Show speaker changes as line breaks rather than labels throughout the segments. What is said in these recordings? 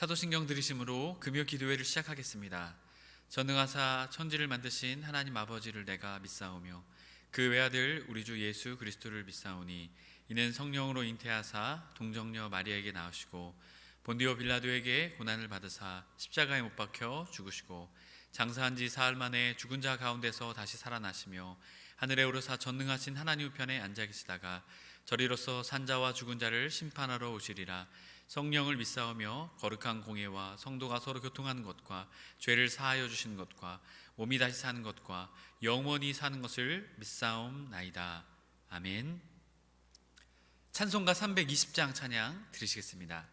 사도신경 들으심으로 금요 기도회를 시작하겠습니다. 전능하사 천지를 만드신 하나님 아버지를 내가 믿사오며 그 외아들 우리 주 예수 그리스도를 믿사오니 이는 성령으로 잉태하사 동정녀 마리아에게 나으시고 본디오 빌라도에게 고난을 받으사 십자가에 못 박혀 죽으시고 장사한 지 사흘 만에 죽은 자 가운데서 다시 살아나시며 하늘에 오르사 전능하신 하나님 우편에 앉아 계시다가 저리로서 산자와 죽은 자를 심판하러 오시리라. 성령을 믿사오며 거룩한 공예와 성도가 서로 교통하는 것과 죄를 사하여 주시는 것과 몸이 다시 사는 것과 영원히 사는 것을 믿사옵나이다. 아멘. 찬송가 320장 찬양 들으시겠습니다.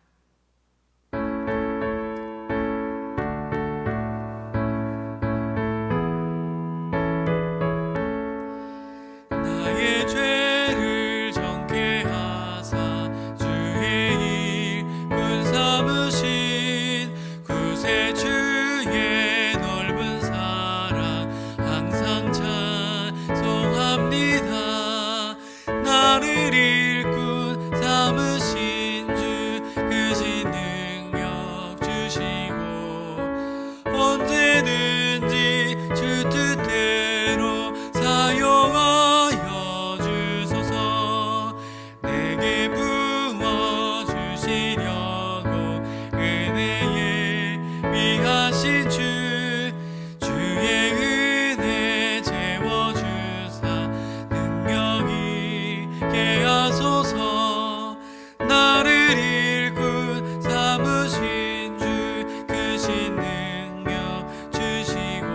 나의 죄를 정케 하사 주의 일꾼 삼으신 구세 주의 넓은 사랑 항상 찬송합니다. 나를 일꾼 삼으신 주 크신 능력 주시고 언제든지 주 뜻대로 사용하여 주소서. 내게 부어주시려고 은혜에 위하신 주의 은혜 채워주사 능력 있게 하소서. 나를 일꾼 삼으신 주 크신 능력 주시고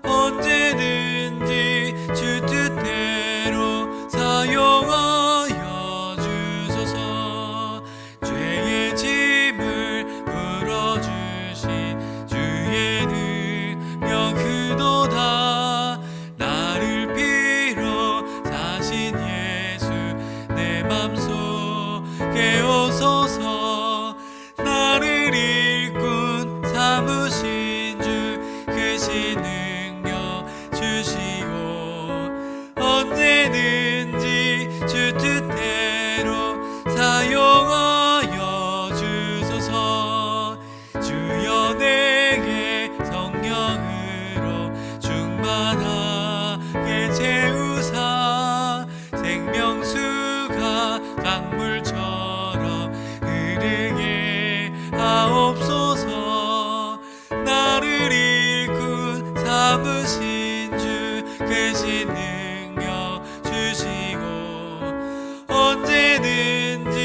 언제든지 주 뜻대로 사용하여 주소서. 죄의 짐을 풀어주신 주의 능력 크도다. 나를 빌어 사신 예수 내 맘속에 오소서. 나를 일꾼 삼으신 주 크신 능력 주시고 언제든지 주 뜻대로 사용하여 주소서. 주여 내게 성령으로 충만하게 채우사 생명수가 강물처럼 흐르게 하옵소서. 나를 일꾼 삼으신 주 크신 능력 주시고 언제든지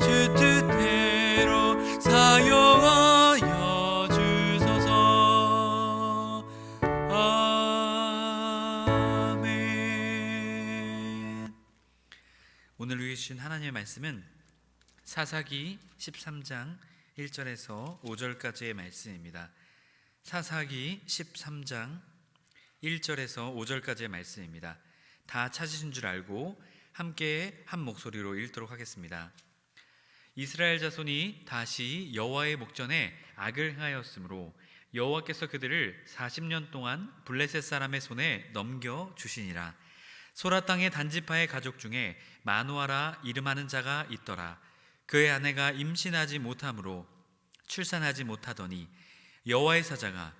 주 뜻대로 사용하여 주소서. 아멘. 오늘 우리에게 주신 하나님의 말씀은 사사기 13장 1절에서 5절까지의 말씀입니다. 사사기 13장 1절에서 5절까지의 말씀입니다. 다 찾으신 줄 알고 함께 한 목소리로 읽도록 하겠습니다. 이스라엘 자손이 다시 여호와의 목전에 악을 행하였으므로 여호와께서 그들을 40년 동안 블레셋 사람의 손에 넘겨 주시니라. 소라 땅의 단지파의 가족 중에 마누아라 이름하는 자가 있더라. 그의 아내가 임신하지 못함으로 출산하지 못하더니 여호와의 사자가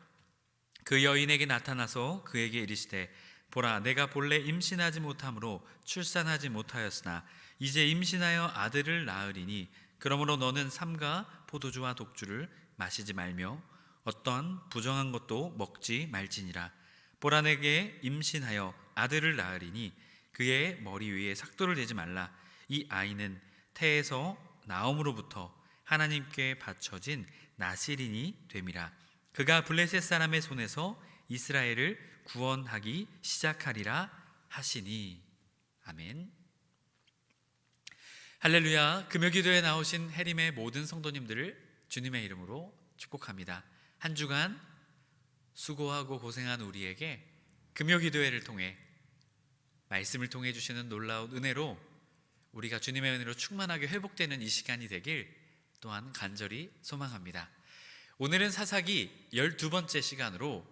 그 여인에게 나타나서 그에게 이르시되 보라, 내가 본래 임신하지 못함으로 출산하지 못하였으나 이제 임신하여 아들을 낳으리니 그러므로 너는 삼가 포도주와 독주를 마시지 말며 어떠한 부정한 것도 먹지 말지니라. 보라, 내게 임신하여 아들을 낳으리니 그의 머리 위에 삭도를 대지 말라. 이 아이는 태에서 나옴으로부터 하나님께 바쳐진 나실인이 됨이라. 그가 블레셋 사람의 손에서 이스라엘을 구원하기 시작하리라 하시니. 아멘. 할렐루야. 금요기도에 나오신 해림의 모든 성도님들을 주님의 이름으로 축복합니다. 한 주간 수고하고 고생한 우리에게 금요기도회를 통해 말씀을 통해 주시는 놀라운 은혜로 우리가 주님의 은혜로 충만하게 회복되는 이 시간이 되길 또한 간절히 소망합니다. 오늘은 사사기 12번째 시간으로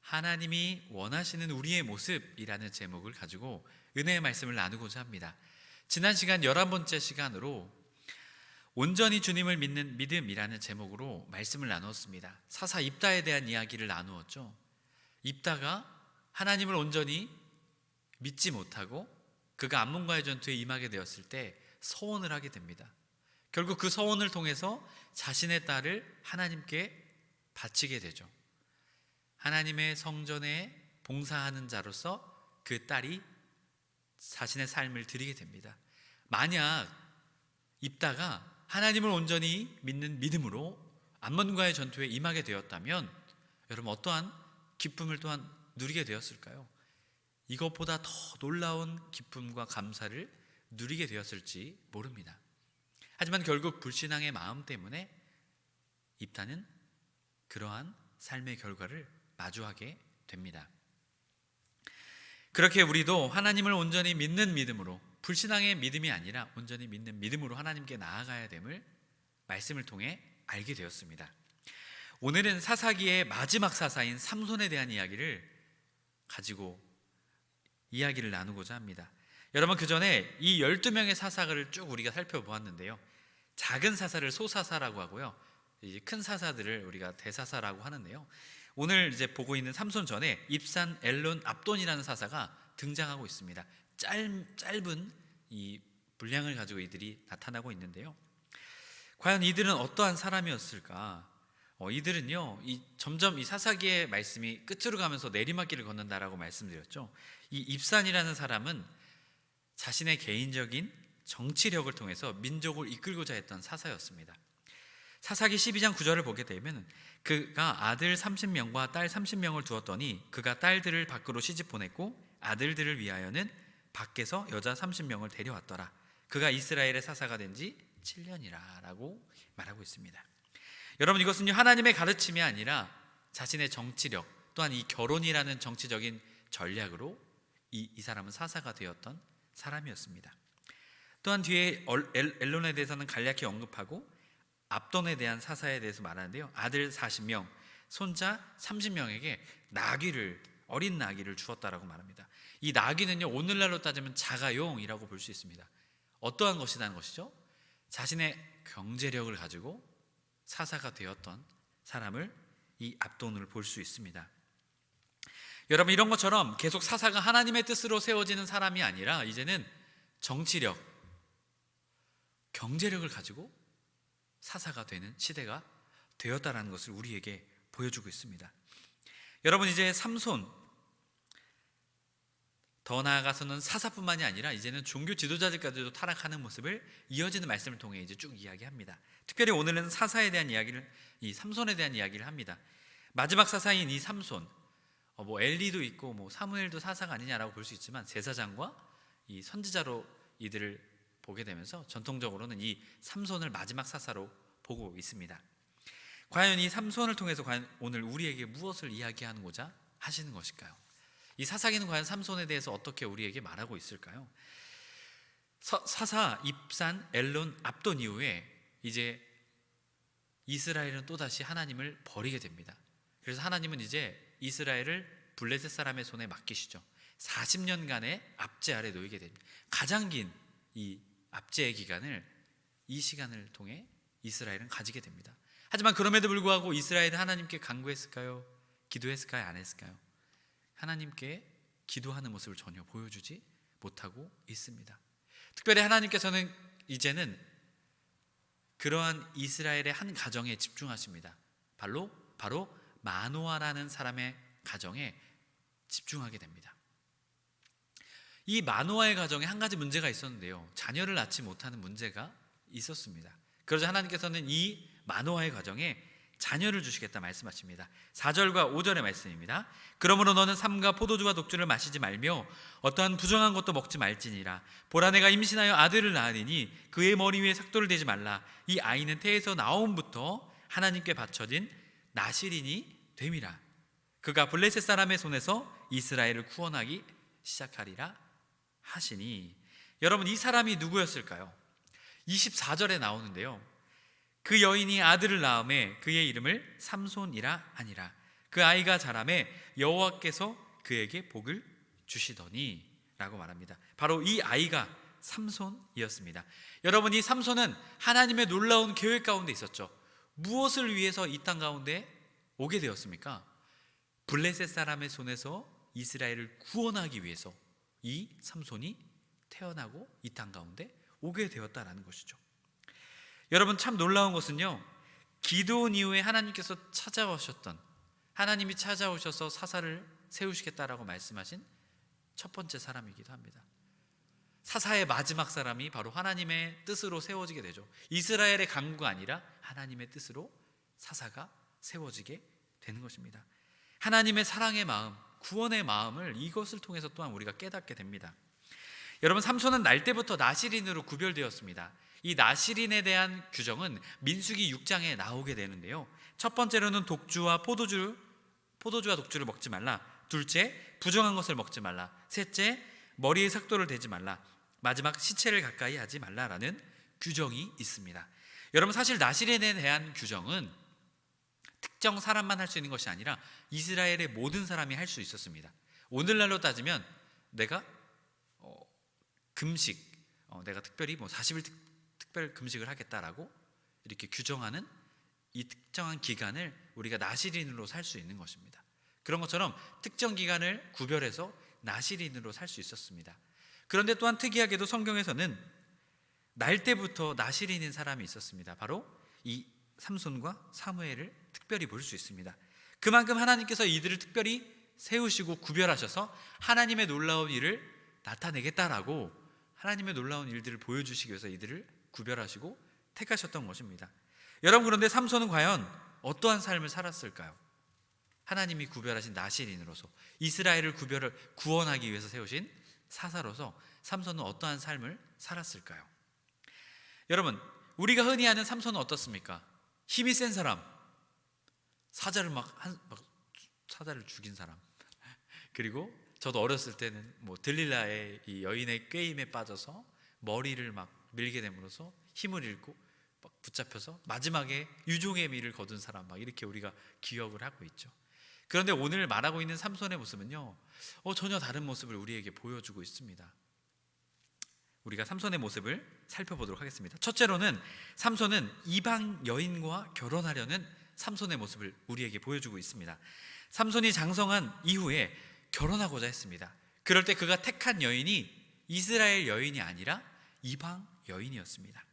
하나님이 원하시는 우리의 모습이라는 제목을 가지고 은혜의 말씀을 나누고자 합니다. 지난 시간 11번째 시간으로 온전히 주님을 믿는 믿음이라는 제목으로 말씀을 나누었습니다. 사사 입다에 대한 이야기를 나누었죠. 입다가 하나님을 온전히 믿지 못하고 그가 암몬과의 전투에 임하게 되었을 때 서원을 하게 됩니다. 결국 그 서원을 통해서 자신의 딸을 하나님께 바치게 되죠. 하나님의 성전에 봉사하는 자로서 그 딸이 자신의 삶을 드리게 됩니다. 만약 입다가 하나님을 온전히 믿는 믿음으로 암몬과의 전투에 임하게 되었다면 여러분 어떠한 기쁨을 또한 누리게 되었을까요? 이것보다 더 놀라운 기쁨과 감사를 누리게 되었을지 모릅니다. 하지만 결국 불신앙의 마음 때문에 입다는 그러한 삶의 결과를 마주하게 됩니다. 그렇게 우리도 하나님을 온전히 믿는 믿음으로, 불신앙의 믿음이 아니라 온전히 믿는 믿음으로 하나님께 나아가야 됨을 말씀을 통해 알게 되었습니다. 오늘은 사사기의 마지막 사사인 삼손에 대한 이야기를 가지고 이야기를 나누고자 합니다. 여러분, 그 전에 이 12명의 사사를 쭉 우리가 살펴보았는데요, 작은 사사를 소사사라고 하고요, 이제 큰 사사들을 우리가 대사사라고 하는데요, 오늘 이제 보고 있는 삼손 전에 입산, 엘론, 압돈이라는 사사가 등장하고 있습니다. 짧은 이 분량을 가지고 이들이 나타나고 있는데요, 과연 이들은 어떠한 사람이었을까? 이들은요, 점점 이 사사기의 말씀이 끝으로 가면서 내리막길을 걷는다라고 말씀드렸죠. 이 입산이라는 사람은 자신의 개인적인 정치력을 통해서 민족을 이끌고자 했던 사사였습니다. 사사기 12장 9절을 보게 되면 그가 아들 30명과 딸 30명을 두었더니 그가 딸들을 밖으로 시집 보냈고 아들들을 위하여는 밖에서 여자 30명을 데려왔더라. 그가 이스라엘의 사사가 된 지 7년이라 라고 말하고 있습니다. 여러분, 이것은요, 하나님의 가르침이 아니라 자신의 정치력, 또한 이 결혼이라는 정치적인 전략으로 이 사람은 사사가 되었던 사람이었습니다. 또한 뒤에 엘론에 대해서는 간략히 언급하고 압돈에 대한 사사에 대해서 말하는데요, 아들 40명, 손자 30명에게 어린 나귀를 주었다라고 말합니다. 이 나귀는요, 오늘날로 따지면 자가용이라고 볼 수 있습니다. 어떠한 것이라는 것이죠? 자신의 경제력을 가지고 사사가 되었던 사람을 이 압돈을 볼 수 있습니다. 여러분, 이런 것처럼 계속 사사가 하나님의 뜻으로 세워지는 사람이 아니라 이제는 정치력, 경제력을 가지고 사사가 되는 시대가 되었다라는 것을 우리에게 보여주고 있습니다. 여러분, 이제 삼손, 더 나아가서는 사사뿐만이 아니라 이제는 종교 지도자들까지도 타락하는 모습을 이어지는 말씀을 통해 이제 쭉 이야기합니다. 특별히 오늘은 사사에 대한 이야기를, 이 삼손에 대한 이야기를 합니다. 마지막 사사인 이 삼손, 엘리도 있고 사무엘도 사사가 아니냐라고 볼 수 있지만 제사장과 이 선지자로 이들을 보게 되면서 전통적으로는 이 삼손을 마지막 사사로 보고 있습니다. 과연 이 삼손을 통해서 과연 오늘 우리에게 무엇을 이야기하고자 하시는 것일까요? 이 사사기는 과연 삼손에 대해서 어떻게 우리에게 말하고 있을까요? 사사, 입산, 엘론, 압돈 이후에 이제 이스라엘은 또다시 하나님을 버리게 됩니다. 그래서 하나님은 이제 이스라엘을 블레셋 사람의 손에 맡기시죠. 40년간의 압제 아래 놓이게 됩니다. 가장 긴 이 압제의 기간을, 이 시간을 통해 이스라엘은 가지게 됩니다. 하지만 그럼에도 불구하고 이스라엘은 하나님께 간구했을까요? 기도했을까요? 안 했을까요? 하나님께 기도하는 모습을 전혀 보여주지 못하고 있습니다. 특별히 하나님께서는 이제는 그러한 이스라엘의 한 가정에 집중하십니다. 바로 마노아라는 사람의 가정에 집중하게 됩니다. 이 마노아의 가정에 한 가지 문제가 있었는데요, 자녀를 낳지 못하는 문제가 있었습니다. 그러자 하나님께서는 이 마노아의 가정에 자녀를 주시겠다 말씀하십니다. 4절과 5절의 말씀입니다. 그러므로 너는 삼가 포도주와 독주를 마시지 말며 어떠한 부정한 것도 먹지 말지니라. 보라, 내가 임신하여 아들을 낳으리니 그의 머리 위에 삭도를 대지 말라. 이 아이는 태에서 나옴부터 하나님께 바쳐진 나실인이 됨이라. 그가 블레셋 사람의 손에서 이스라엘을 구원하기 시작하리라 하시니. 여러분, 이 사람이 누구였을까요? 24절에 나오는데요, 그 여인이 아들을 낳음에 그의 이름을 삼손이라 하니라. 그 아이가 자라매 여호와께서 그에게 복을 주시더니 라고 말합니다. 바로 이 아이가 삼손이었습니다. 여러분, 이 삼손은 하나님의 놀라운 계획 가운데 있었죠. 무엇을 위해서 이 땅 가운데 오게 되었습니까? 블레셋 사람의 손에서 이스라엘을 구원하기 위해서 이 삼손이 태어나고 이 땅 가운데 오게 되었다라는 것이죠. 여러분, 참 놀라운 것은요, 기드온 이후에 하나님께서 찾아오셨던, 하나님이 찾아오셔서 사사를 세우시겠다라고 말씀하신 첫 번째 사람이기도 합니다. 사사의 마지막 사람이 바로 하나님의 뜻으로 세워지게 되죠. 이스라엘의 강구가 아니라 하나님의 뜻으로 사사가 세워지게 되는 것입니다. 하나님의 사랑의 마음, 구원의 마음을 이것을 통해서 또한 우리가 깨닫게 됩니다. 여러분, 삼손은 날 때부터 나실인으로 구별되었습니다. 이 나실인에 대한 규정은 민수기 6장에 나오게 되는데요, 첫 번째로는 포도주와 독주를 먹지 말라. 둘째, 부정한 것을 먹지 말라. 셋째, 머리에 삭도를 대지 말라. 마지막, 시체를 가까이 하지 말라라는 규정이 있습니다. 여러분, 사실 나실인에 대한 규정은 특정 사람만 할 수 있는 것이 아니라 이스라엘의 모든 사람이 할 수 있었습니다. 오늘날로 따지면 내가 금식, 내가 특별히 40일 특별 금식을 하겠다라고 이렇게 규정하는 이 특정한 기간을 우리가 나실인으로 살 수 있는 것입니다. 그런 것처럼 특정 기간을 구별해서 나실인으로 살 수 있었습니다. 그런데 또한 특이하게도 성경에서는 날 때부터 나실인인 사람이 있었습니다. 바로 이 삼손과 사무엘을 특별히 볼 수 있습니다. 그만큼 하나님께서 이들을 특별히 세우시고 구별하셔서 하나님의 놀라운 일을 나타내겠다라고, 하나님의 놀라운 일들을 보여주시기 위해서 이들을 구별하시고 택하셨던 것입니다. 여러분, 그런데 삼손은 과연 어떠한 삶을 살았을까요? 하나님이 구별하신 나실인으로서 이스라엘을 구원하기 위해서 세우신 사사로서 삼손은 어떠한 삶을 살았을까요? 여러분, 우리가 흔히 아는 삼손은 어떻습니까? 힘이 센 사람, 사자를 죽인 사람. 그리고 저도 어렸을 때는 들릴라의 이 여인의 꾀임에 빠져서 머리를 막 밀게 됨으로써 힘을 잃고 막 붙잡혀서 마지막에 유종의 미를 거둔 사람, 막 이렇게 우리가 기억을 하고 있죠. 그런데 오늘 말하고 있는 삼손의 모습은요, 전혀 다른 모습을 우리에게 보여주고 있습니다. 우리가 삼손의 모습을 살펴보도록 하겠습니다. 첫째로는 삼손은 이방 여인과 결혼하려는 삼손의 모습을 우리에게 보여주고 있습니다. 삼손이 장성한 이후에 결혼하고자 했습니다. 그럴 때 그가 택한 여인이 이스라엘 여인이 아니라 이방 여인이었습니다.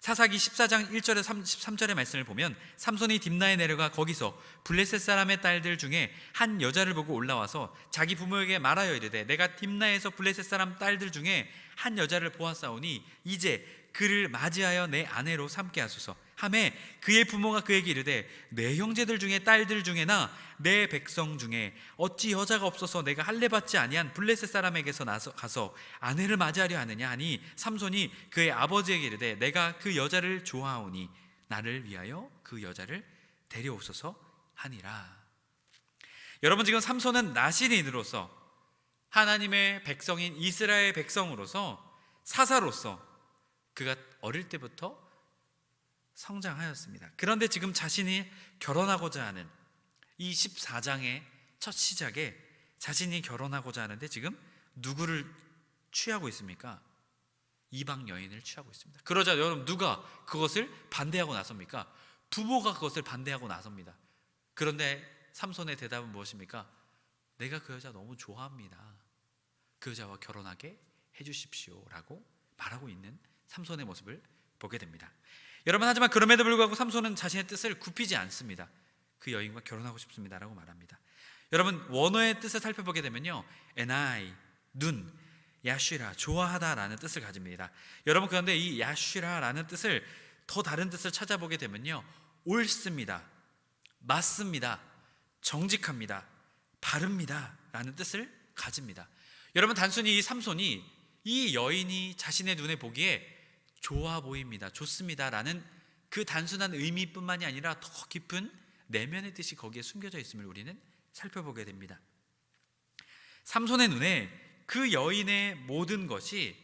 사사기 14장 1절에 13절의 말씀을 보면 삼손이 딥나에 내려가 거기서 블레셋 사람의 딸들 중에 한 여자를 보고 올라와서 자기 부모에게 말하여 이르되 내가 딥나에서 블레셋 사람 딸들 중에 한 여자를 보았사오니 이제 그를 맞이하여 내 아내로 삼게 하소서 하매 그의 부모가 그에게 이르되 내 형제들 중에 딸들 중에나 내 백성 중에 어찌 여자가 없어서 내가 할례받지 아니한 블레셋 사람에게서 가서 아내를 맞이하려 하느냐 하니 삼손이 그의 아버지에게 이르되 내가 그 여자를 좋아하오니 나를 위하여 그 여자를 데려오소서 하니라. 여러분, 지금 삼손은 나실인으로서 하나님의 백성인 이스라엘 백성으로서 사사로서 그가 어릴 때부터 성장하였습니다. 그런데 지금 자신이 결혼하고자 하는 이 14장의 첫 시작에 자신이 결혼하고자 하는데 지금 누구를 취하고 있습니까? 이방 여인을 취하고 있습니다. 그러자 여러분, 누가 그것을 반대하고 나섭니까? 부모가 그것을 반대하고 나섭니다. 그런데 삼손의 대답은 무엇입니까? 내가 그 여자 너무 좋아합니다. 그 여자와 결혼하게 해주십시오 라고 말하고 있는 삼손의 모습을 보게 됩니다. 여러분, 하지만 그럼에도 불구하고 삼손은 자신의 뜻을 굽히지 않습니다. 그 여인과 결혼하고 싶습니다 라고 말합니다. 여러분, 원어의 뜻을 살펴보게 되면요, 에나이, 눈, 야쉬라, 좋아하다 라는 뜻을 가집니다. 여러분, 그런데 이 야쉬라 라는 뜻을 더 다른 뜻을 찾아보게 되면요, 옳습니다, 맞습니다, 정직합니다, 바릅니다 라는 뜻을 가집니다. 여러분, 단순히 이 삼손이 이 여인이 자신의 눈에 보기에 좋아 보입니다, 좋습니다 라는 그 단순한 의미뿐만이 아니라 더 깊은 내면의 뜻이 거기에 숨겨져 있음을 우리는 살펴보게 됩니다. 삼손의 눈에 그 여인의 모든 것이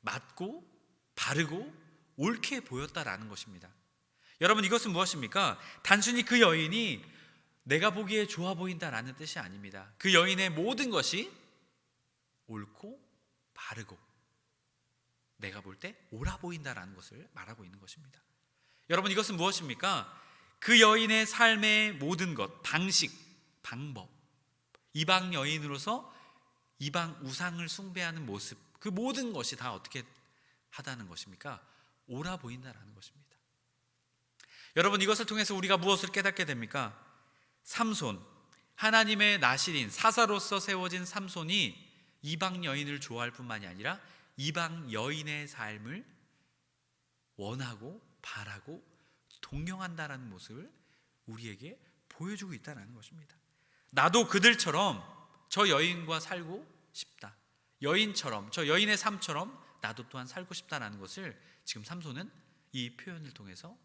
맞고 바르고 옳게 보였다라는 것입니다. 여러분, 이것은 무엇입니까? 단순히 그 여인이 내가 보기에 좋아 보인다라는 뜻이 아닙니다. 그 여인의 모든 것이 옳고 바르고 내가 볼 때 옳아 보인다라는 것을 말하고 있는 것입니다. 여러분, 이것은 무엇입니까? 그 여인의 삶의 모든 것, 방식, 방법, 이방 여인으로서 이방 우상을 숭배하는 모습, 그 모든 것이 다 어떻게 하다는 것입니까? 옳아 보인다라는 것입니다. 여러분, 이것을 통해서 우리가 무엇을 깨닫게 됩니까? 삼손, 하나님의 나실인 사사로서 세워진 삼손이 이방 여인을 좋아할 뿐만이 아니라 이방 여인의 삶을 원하고 바라고 동경한다라는 모습을 우리에게 보여주고 있다는 것입니다. 나도 그들처럼 저 여인과 살고 싶다, 여인처럼, 저 여인의 삶처럼 나도 또한 살고 싶다는 것을 지금 삼손은 이 표현을 통해서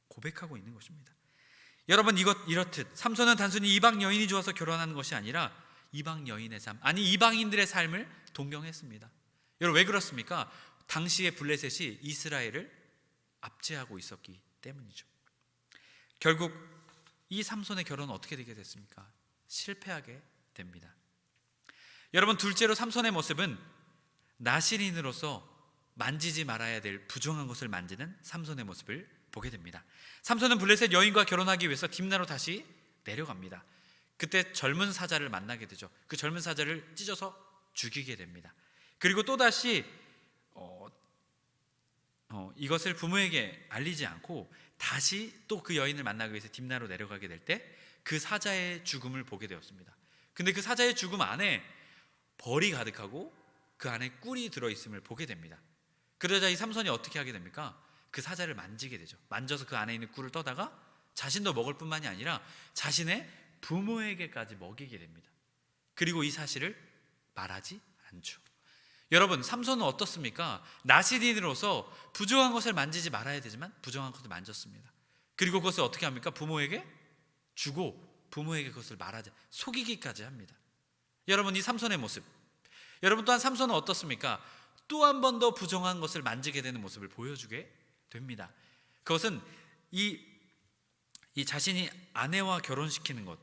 고백하고 있는 것입니다. 여러분, 이렇듯 삼손은 단순히 이방 여인이 좋아서 결혼하는 것이 아니라 이방 여인의 삶, 아니 이방인들의 삶을 동경했습니다. 여러분, 왜 그렇습니까? 당시의 블레셋이 이스라엘을 압제하고 있었기 때문이죠. 결국 이 삼손의 결혼은 어떻게 되게 됐습니까? 실패하게 됩니다. 여러분, 둘째로 삼손의 모습은 나실인으로서 만지지 말아야 될 부정한 것을 만지는 삼손의 모습을 보게 됩니다. 삼손은 블레셋 여인과 결혼하기 위해서 딥나로 다시 내려갑니다. 그때 젊은 사자를 만나게 되죠. 그 젊은 사자를 찢어서 죽이게 됩니다. 그리고 또다시 이것을 부모에게 알리지 않고 다시 또 그 여인을 만나기 위해서 딥나로 내려가게 될 때 그 사자의 죽음을 보게 되었습니다. 근데 그 사자의 죽음 안에 벌이 가득하고 그 안에 꿀이 들어있음을 보게 됩니다. 그러자 이 삼손이 어떻게 하게 됩니까? 그 사자를 만지게 되죠. 만져서 그 안에 있는 꿀을 떠다가 자신도 먹을 뿐만이 아니라 자신의 부모에게까지 먹이게 됩니다. 그리고 이 사실을 말하지 않죠. 여러분, 삼손은 어떻습니까? 나실인으로서 부정한 것을 만지지 말아야 되지만 부정한 것을 만졌습니다. 그리고 그것을 어떻게 합니까? 부모에게 주고 부모에게 그것을 말하지, 속이기까지 합니다. 여러분, 이 삼손의 모습, 여러분 또한 삼손은 어떻습니까? 또 한 번 더 부정한 것을 만지게 되는 모습을 보여주게 됩니다. 그것은 이 자신이 아내와 결혼시키는 것,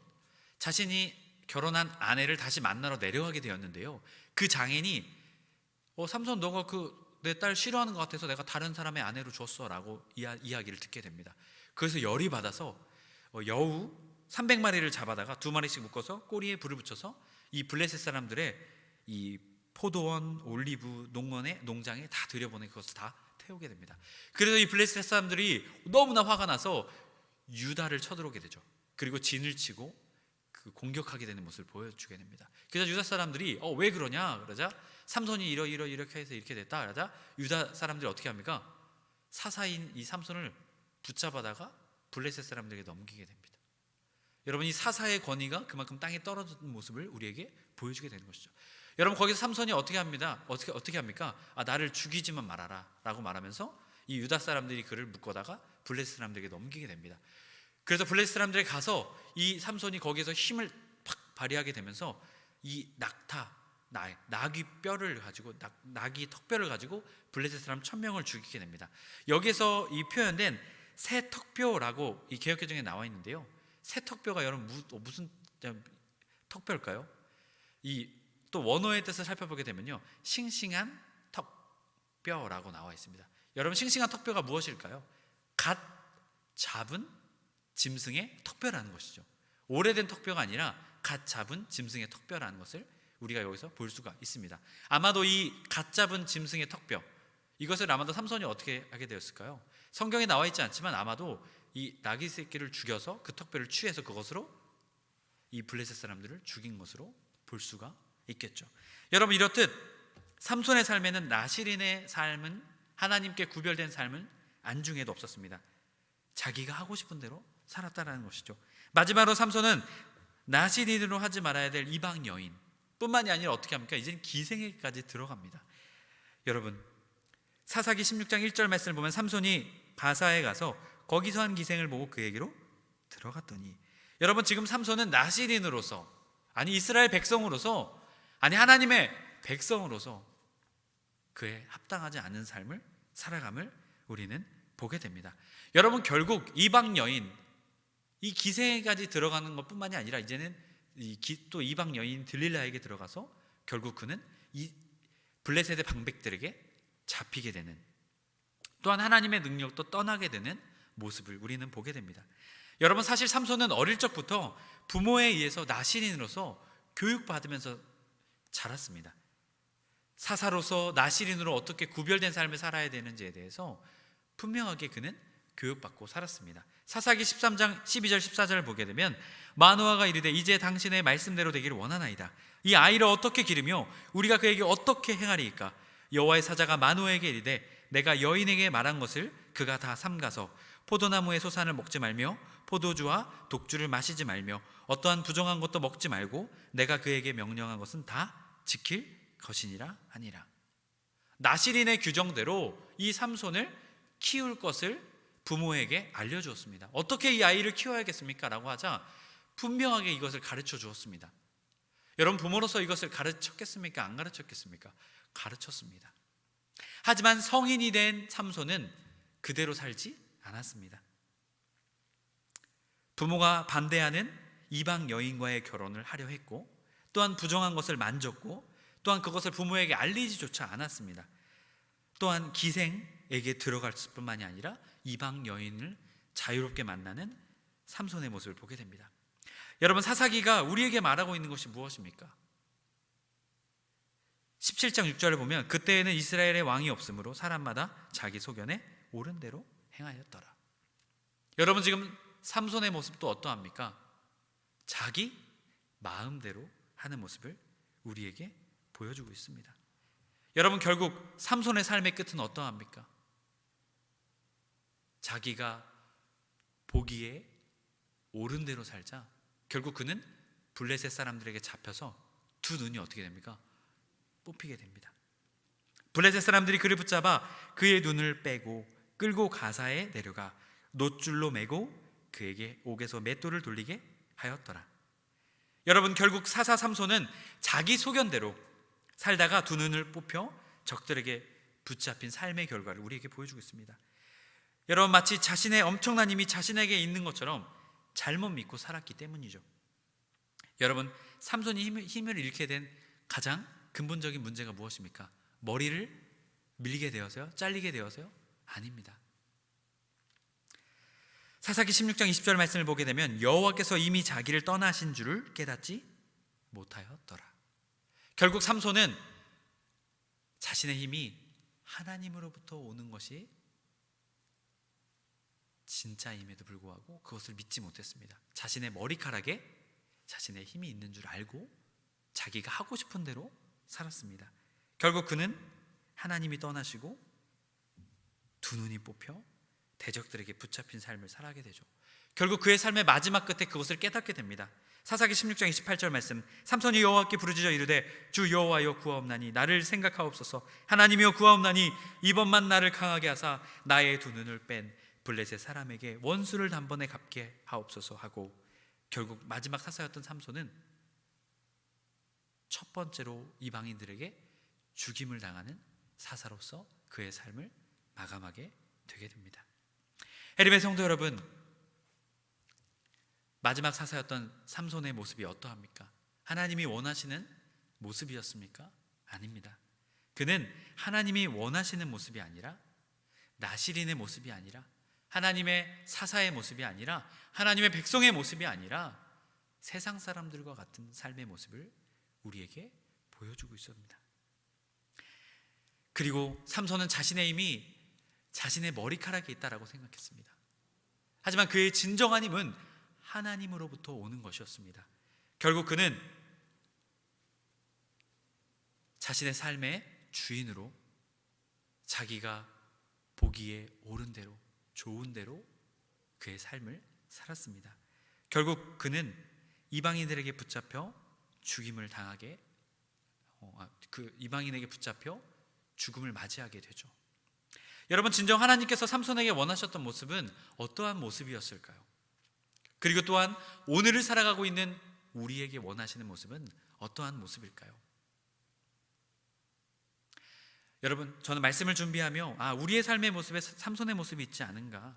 자신이 결혼한 아내를 다시 만나러 내려가게 되었는데요, 그 장인이 삼손, 너가 내 딸 싫어하는 것 같아서 내가 다른 사람의 아내로 줬어 라고 이야기를 듣게 됩니다. 그래서 열이 받아서 여우 300마리를 잡아다가 2마리씩 묶어서 꼬리에 불을 붙여서 이 블레셋 사람들의 이 포도원, 올리브 농장에 다 들여보내 그것을 다 태우게 됩니다. 그래서 이 블레셋 사람들이 너무나 화가 나서 유다를 쳐들어오게 되죠. 그리고 진을 치고 공격하게 되는 모습을 보여주게 됩니다. 그래서 유다 사람들이 왜 그러냐 그러자 삼손이 이렇게 해서 이렇게 됐다 그러자 유다 사람들이 어떻게 합니까? 사사인 이 삼손을 붙잡아다가 블레셋 사람들에게 넘기게 됩니다. 여러분, 이 사사의 권위가 그만큼 땅에 떨어지는 모습을 우리에게 보여주게 되는 것이죠. 여러분, 거기서 삼손이 어떻게 합니다? 어떻게 합니까? 나를 죽이지만 말아라 라고 말하면서 이 유다 사람들이 그를 묶어다가 블레셋 사람들에게 넘기게 됩니다. 그래서 블레셋 사람들이 가서 이 삼손이 거기에서 힘을 팍 발휘하게 되면서 이 나귀 뼈를 가지고 나귀 턱뼈를 가지고 블레셋 사람 1000명을 죽이게 됩니다. 여기서 이 표현된 새 턱뼈라고 이 개역개정에 나와 있는데요, 새 턱뼈가 여러분 무슨 턱뼈일까요? 또 원어의 뜻을 살펴보게 되면요, 싱싱한 턱뼈라고 나와 있습니다. 여러분, 싱싱한 턱뼈가 무엇일까요? 갓 잡은 짐승의 턱뼈라는 것이죠. 오래된 턱뼈가 아니라 갓 잡은 짐승의 턱뼈라는 것을 우리가 여기서 볼 수가 있습니다. 아마도 이 갓 잡은 짐승의 턱뼈, 이것을 아마도 삼손이 어떻게 하게 되었을까요? 성경에 나와 있지 않지만 아마도 이 나귀 새끼를 죽여서 그 턱뼈를 취해서 그것으로 이 블레셋 사람들을 죽인 것으로 볼 수가 있겠죠. 여러분, 이렇듯 삼손의 삶에는 나실인의 삶은, 하나님께 구별된 삶은 안중에도 없었습니다. 자기가 하고 싶은 대로 살았다라는 것이죠. 마지막으로 삼손은 나실인으로 하지 말아야 될 이방 여인 뿐만이 아니라 어떻게 합니까? 이젠 기생에까지 들어갑니다. 여러분, 사사기 16장 1절 말씀을 보면 삼손이 가사에 가서 거기서 한 기생을 보고 그에게로 들어갔더니, 여러분, 지금 삼손은 나실인으로서, 아니 이스라엘 백성으로서, 아니 하나님의 백성으로서 그에 합당하지 않은 삶을 살아감을 우리는 보게 됩니다. 여러분, 결국 이방 여인, 이 기생에까지 들어가는 것뿐만이 아니라 이제는 또 이방 여인 들릴라에게 들어가서 결국 그는 이 블레셋의 방백들에게 잡히게 되는, 또한 하나님의 능력도 떠나게 되는 모습을 우리는 보게 됩니다. 여러분, 사실 삼손은 어릴 적부터 부모에 의해서 나시린으로서 교육받으면서 자랐습니다. 사사로서 나시린으로 어떻게 구별된 삶을 살아야 되는지에 대해서 분명하게 그는 교육받고 살았습니다. 사사기 13장 12절 14절을 보게 되면 마노아가 이르되 이제 당신의 말씀대로 되기를 원하나이다. 이 아이를 어떻게 기르며 우리가 그에게 어떻게 행하리이까? 여호와의 사자가 마노아에게 이르되 내가 여인에게 말한 것을 그가 다 삼가서 포도나무의 소산을 먹지 말며 포도주와 독주를 마시지 말며 어떠한 부정한 것도 먹지 말고 내가 그에게 명령한 것은 다 지킬 것이니라 하니라. 나시린의 규정대로 이 삼손을 키울 것을 부모에게 알려주었습니다. 어떻게 이 아이를 키워야겠습니까? 라고 하자 분명하게 이것을 가르쳐 주었습니다. 여러분, 부모로서 이것을 가르쳤겠습니까? 안 가르쳤겠습니까? 가르쳤습니다. 하지만 성인이 된 삼손은 그대로 살지 않았습니다. 부모가 반대하는 이방 여인과의 결혼을 하려 했고, 또한 부정한 것을 만졌고, 또한 그것을 부모에게 알리지조차 않았습니다. 또한 기생에게 들어갈 뿐만이 아니라 이방 여인을 자유롭게 만나는 삼손의 모습을 보게 됩니다. 여러분, 사사기가 우리에게 말하고 있는 것이 무엇입니까? 17장 6절을 보면 그때에는 이스라엘의 왕이 없으므로 사람마다 자기 소견에 옳은 대로 행하였더라. 여러분, 지금 삼손의 모습도 어떠합니까? 자기 마음대로 하는 모습을 우리에게 보여주고 있습니다. 여러분, 결국 삼손의 삶의 끝은 어떠합니까? 자기가 보기에 옳은 대로 살자 결국 그는 블레셋 사람들에게 잡혀서 두 눈이 어떻게 됩니까? 뽑히게 됩니다. 블레셋 사람들이 그를 붙잡아 그의 눈을 빼고 끌고 가사에 내려가 놋줄로 매고 그에게 옥에서 맷돌을 돌리게 하였더라. 여러분, 결국 사사 삼손은 자기 소견대로 살다가 두 눈을 뽑혀 적들에게 붙잡힌 삶의 결과를 우리에게 보여주고 있습니다. 여러분, 마치 자신의 엄청난 힘이 자신에게 있는 것처럼 잘못 믿고 살았기 때문이죠. 여러분, 삼손이 힘을 잃게 된 가장 근본적인 문제가 무엇입니까? 머리를 밀게 되어서요? 잘리게 되어서요? 아닙니다. 사사기 16장 20절 말씀을 보게 되면 여호와께서 이미 자기를 떠나신 줄을 깨닫지 못하였더라. 결국 삼손은 자신의 힘이 하나님으로부터 오는 것이 진짜임에도 불구하고 그것을 믿지 못했습니다. 자신의 머리카락에 자신의 힘이 있는 줄 알고 자기가 하고 싶은 대로 살았습니다. 결국 그는 하나님이 떠나시고 두 눈이 뽑혀 대적들에게 붙잡힌 삶을 살아가게 되죠. 결국 그의 삶의 마지막 끝에 그것을 깨닫게 됩니다. 사사기 16장 28절 말씀, 삼손이 여호와께 부르짖어 이르되 주 여호와여 구하옵나니 나를 생각하옵소서. 하나님이여 구하옵나니 이번만 나를 강하게 하사 나의 두 눈을 뺀 블레셋 사람에게 원수를 단번에 갚게 하옵소서 하고, 결국 마지막 사사였던 삼손은 첫 번째로 이방인들에게 죽임을 당하는 사사로서 그의 삶을 마감하게 되게 됩니다. 해림의 성도 여러분, 마지막 사사였던 삼손의 모습이 어떠합니까? 하나님이 원하시는 모습이었습니까? 아닙니다. 그는 하나님이 원하시는 모습이 아니라, 나시린의 모습이 아니라, 하나님의 사사의 모습이 아니라, 하나님의 백성의 모습이 아니라 세상 사람들과 같은 삶의 모습을 우리에게 보여주고 있습니다. 그리고 삼손은 자신의 힘이 자신의 머리카락에 있다라고 생각했습니다. 하지만 그의 진정한 힘은 하나님으로부터 오는 것이었습니다. 결국 그는 자신의 삶의 주인으로 자기가 보기에 옳은 대로, 좋은 대로 그의 삶을 살았습니다. 결국 그는 이방인들에게 붙잡혀 죽임을 당하게, 그 이방인에게 붙잡혀 죽음을 맞이하게 되죠. 여러분, 진정 하나님께서 삼손에게 원하셨던 모습은 어떠한 모습이었을까요? 그리고 또한 오늘을 살아가고 있는 우리에게 원하시는 모습은 어떠한 모습일까요? 여러분, 저는 말씀을 준비하며 우리의 삶의 모습에 삼손의 모습이 있지 않은가,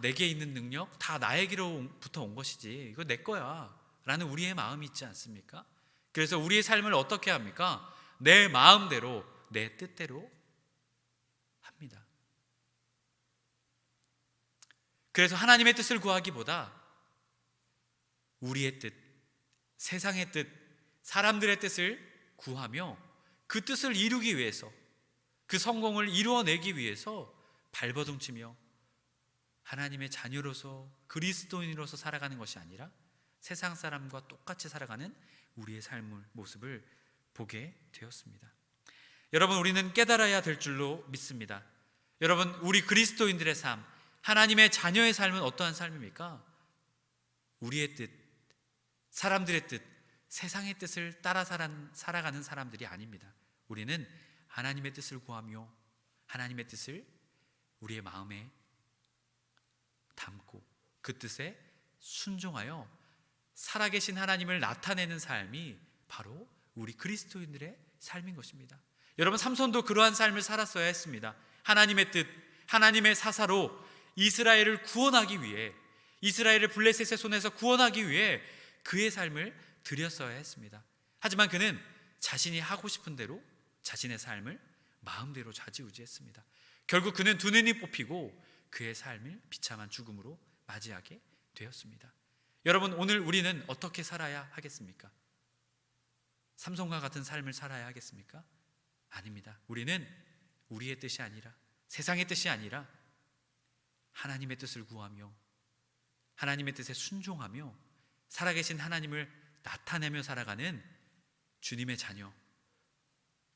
내게 있는 능력 다 나에게로부터 온 것이지 이거 내 거야 라는 우리의 마음이 있지 않습니까? 그래서 우리의 삶을 어떻게 합니까? 내 마음대로, 내 뜻대로 합니다. 그래서 하나님의 뜻을 구하기보다 우리의 뜻, 세상의 뜻, 사람들의 뜻을 구하며 그 뜻을 이루기 위해서, 그 성공을 이루어내기 위해서 발버둥치며 하나님의 자녀로서 그리스도인으로서 살아가는 것이 아니라 세상 사람과 똑같이 살아가는 우리의 삶의 모습을 보게 되었습니다. 여러분, 우리는 깨달아야 될 줄로 믿습니다. 여러분, 우리 그리스도인들의 삶, 하나님의 자녀의 삶은 어떠한 삶입니까? 우리의 뜻, 사람들의 뜻, 세상의 뜻을 따라 살아가는 사람들이 아닙니다. 우리는 하나님의 뜻을 구하며 하나님의 뜻을 우리의 마음에 담고 그 뜻에 순종하여 살아계신 하나님을 나타내는 삶이 바로 우리 그리스도인들의 삶인 것입니다. 여러분, 삼손도 그러한 삶을 살았어야 했습니다. 하나님의 뜻, 하나님의 사사로 이스라엘을 구원하기 위해, 이스라엘을 블레셋의 손에서 구원하기 위해 그의 삶을 드렸어야 했습니다. 하지만 그는 자신이 하고 싶은 대로 자신의 삶을 마음대로 좌지우지했습니다. 결국 그는 두 눈이 뽑히고 그의 삶을 비참한 죽음으로 맞이하게 되었습니다. 여러분, 오늘 우리는 어떻게 살아야 하겠습니까? 삼손과 같은 삶을 살아야 하겠습니까? 아닙니다. 우리는 우리의 뜻이 아니라, 세상의 뜻이 아니라 하나님의 뜻을 구하며 하나님의 뜻에 순종하며 살아계신 하나님을 나타내며 살아가는 주님의 자녀,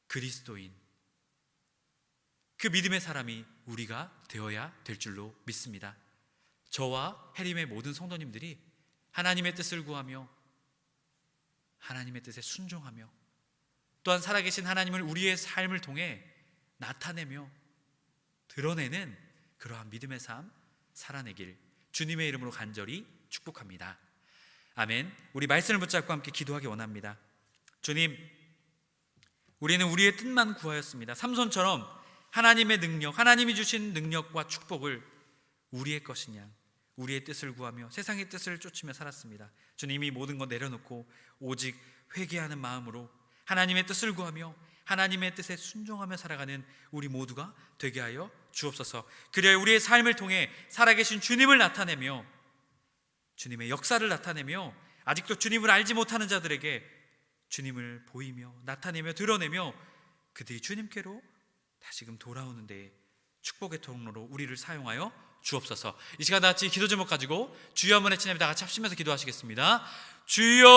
그리스도인, 그 믿음의 사람이 우리가 되어야 될 줄로 믿습니다. 저와 해림의 모든 성도님들이 하나님의 뜻을 구하며 하나님의 뜻에 순종하며 또한 살아계신 하나님을 우리의 삶을 통해 나타내며 드러내는 그러한 믿음의 삶 살아내길 주님의 이름으로 간절히 축복합니다. 아멘. 우리 말씀을 붙잡고 함께 기도하기 원합니다. 주님, 우리는 우리의 뜻만 구하였습니다. 삼손처럼 하나님의 능력, 하나님이 주신 능력과 축복을 우리의 것이냐, 우리의 뜻을 구하며 세상의 뜻을 쫓으며 살았습니다. 주님이 모든 것 내려놓고 오직 회개하는 마음으로 하나님의 뜻을 구하며 하나님의 뜻에 순종하며 살아가는 우리 모두가 되게 하여 주옵소서. 그래야 우리의 삶을 통해 살아계신 주님을 나타내며 주님의 역사를 나타내며 아직도 주님을 알지 못하는 자들에게 주님을 보이며 나타내며 드러내며 그들이 주님께로 다시금 돌아오는 데 축복의 통로로 우리를 사용하여 주옵소서. 이 시간 다 같이 기도 제목 가지고 주여 한번 외치며 다 같이 합심해서 기도하시겠습니다. 주여!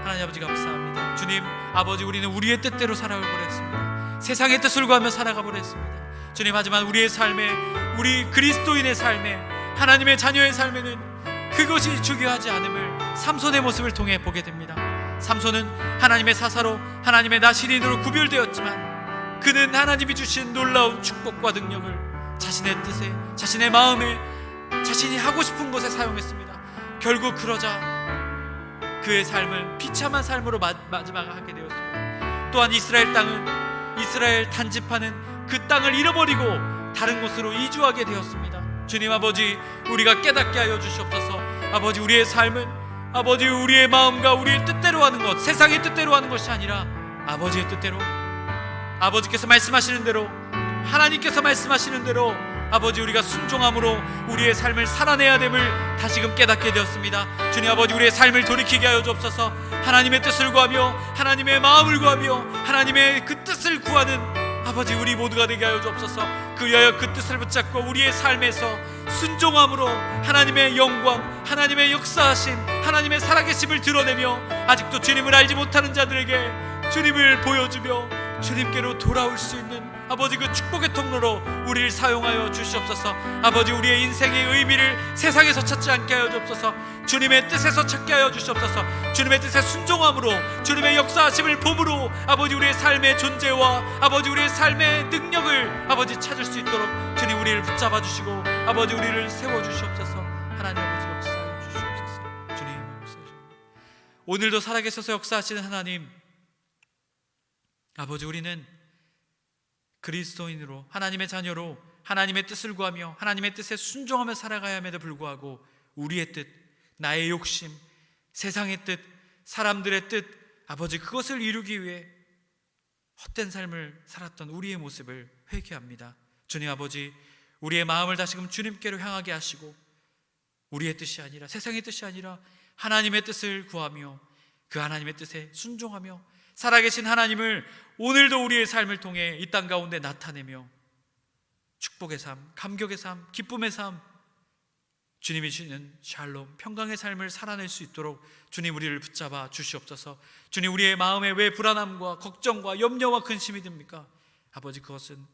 하나님 아버지 감사합니다. 주님 아버지, 우리는 우리의 뜻대로 살아가고 했습니다. 세상의 뜻을 구하며 살아가고 했습니다. 주님, 하지만 우리의 삶에, 우리 그리스도인의 삶에, 하나님의 자녀의 삶에는 그것이 중요하지 않음을 삼손의 모습을 통해 보게 됩니다. 삼손은 하나님의 사사로 하나님의 나시린으로 구별되었지만 그는 하나님이 주신 놀라운 축복과 능력을 자신의 뜻에, 자신의 마음에, 자신이 하고 싶은 곳에 사용했습니다. 결국 그러자 그의 삶을 비참한 삶으로 마지막하게 되었습니다. 또한 이스라엘 땅은, 이스라엘 단집하는 그 땅을 잃어버리고 다른 곳으로 이주하게 되었습니다. 주님 아버지, 우리가 깨닫게 하여 주시옵소서. 아버지, 우리의 삶은 아버지 우리의 마음과 우리의 뜻대로 하는 것, 세상의 뜻대로 하는 것이 아니라 아버지의 뜻대로, 아버지께서 말씀하시는 대로, 하나님께서 말씀하시는 대로 아버지 우리가 순종함으로 우리의 삶을 살아내야 됨을 다시금 깨닫게 되었습니다. 주님 아버지, 우리의 삶을 돌이키게 하여 주옵소서. 하나님의 뜻을 구하며 하나님의 마음을 구하며 하나님의 그 뜻을 구하는 아버지 우리 모두가 되게 하여 주옵소서. 그리하여 그 뜻을 붙잡고 우리의 삶에서 순종함으로 하나님의 영광, 하나님의 역사하심, 하나님의 살아계심을 드러내며 아직도 주님을 알지 못하는 자들에게 주님을 보여주며 주님께로 돌아올 수 있는 아버지 그 축복의 통로로 우리를 사용하여 주시옵소서. 아버지, 우리의 인생의 의미를 세상에서 찾지 않게 하여 주옵소서. 주님의 뜻에서 찾게 하여 주시옵소서. 주님의 뜻에 순종함으로 주님의 역사하심을 봄으로 아버지 우리의 삶의 존재와 아버지 우리의 삶의 능력을 아버지 찾을 수 있도록 주님 우리를 붙잡아 주시고 아버지 우리를 세워 주시옵소서. 하나님 아버지 역사하여 주시옵소서. 주님 역사하시옵소서. 오늘도 살아계셔서 역사하시는 하나님 아버지, 우리는 그리스도인으로 하나님의 자녀로 하나님의 뜻을 구하며 하나님의 뜻에 순종하며 살아가야 함에도 불구하고 우리의 뜻, 나의 욕심, 세상의 뜻, 사람들의 뜻, 아버지 그것을 이루기 위해 헛된 삶을 살았던 우리의 모습을 회개합니다. 주님 아버지, 우리의 마음을 다시금 주님께로 향하게 하시고 우리의 뜻이 아니라, 세상의 뜻이 아니라 하나님의 뜻을 구하며 그 하나님의 뜻에 순종하며 살아계신 하나님을 오늘도 우리의 삶을 통해 이 땅 가운데 나타내며 축복의 삶, 감격의 삶, 기쁨의 삶, 주님이 주시는 샬롬, 평강의 삶을 살아낼 수 있도록 주님 우리를 붙잡아 주시옵소서. 주님, 우리의 마음에 왜 불안함과 걱정과 염려와 근심이 듭니까? 아버지, 그것은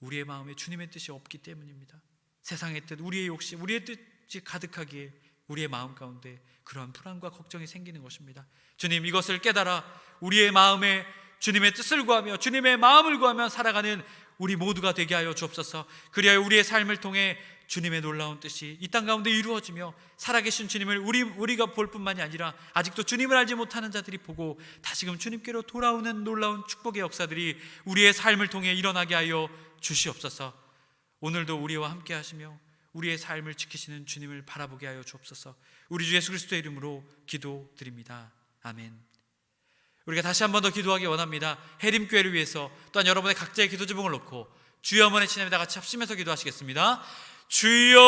우리의 마음에 주님의 뜻이 없기 때문입니다. 세상의 뜻, 우리의 욕심, 우리의 뜻이 가득하기에 우리의 마음 가운데 그러한 불안과 걱정이 생기는 것입니다. 주님, 이것을 깨달아 우리의 마음에 주님의 뜻을 구하며 주님의 마음을 구하며 살아가는 우리 모두가 되게 하여 주옵소서. 그리하여 우리의 삶을 통해 주님의 놀라운 뜻이 이 땅 가운데 이루어지며 살아계신 주님을 우리가 볼 뿐만이 아니라 아직도 주님을 알지 못하는 자들이 보고 다시금 주님께로 돌아오는 놀라운 축복의 역사들이 우리의 삶을 통해 일어나게 하여 주시옵소서. 오늘도 우리와 함께 하시며 우리의 삶을 지키시는 주님을 바라보게 하여 주옵소서. 우리 주 예수 그리스도의 이름으로 기도드립니다. 아멘. 우리가 다시 한 번 더 기도하기 원합니다. 해림교회를 위해서 또한 여러분의 각자의 기도 제목을 놓고 주여 한번 외치며 다 같이 합심해서 기도하시겠습니다. 주여,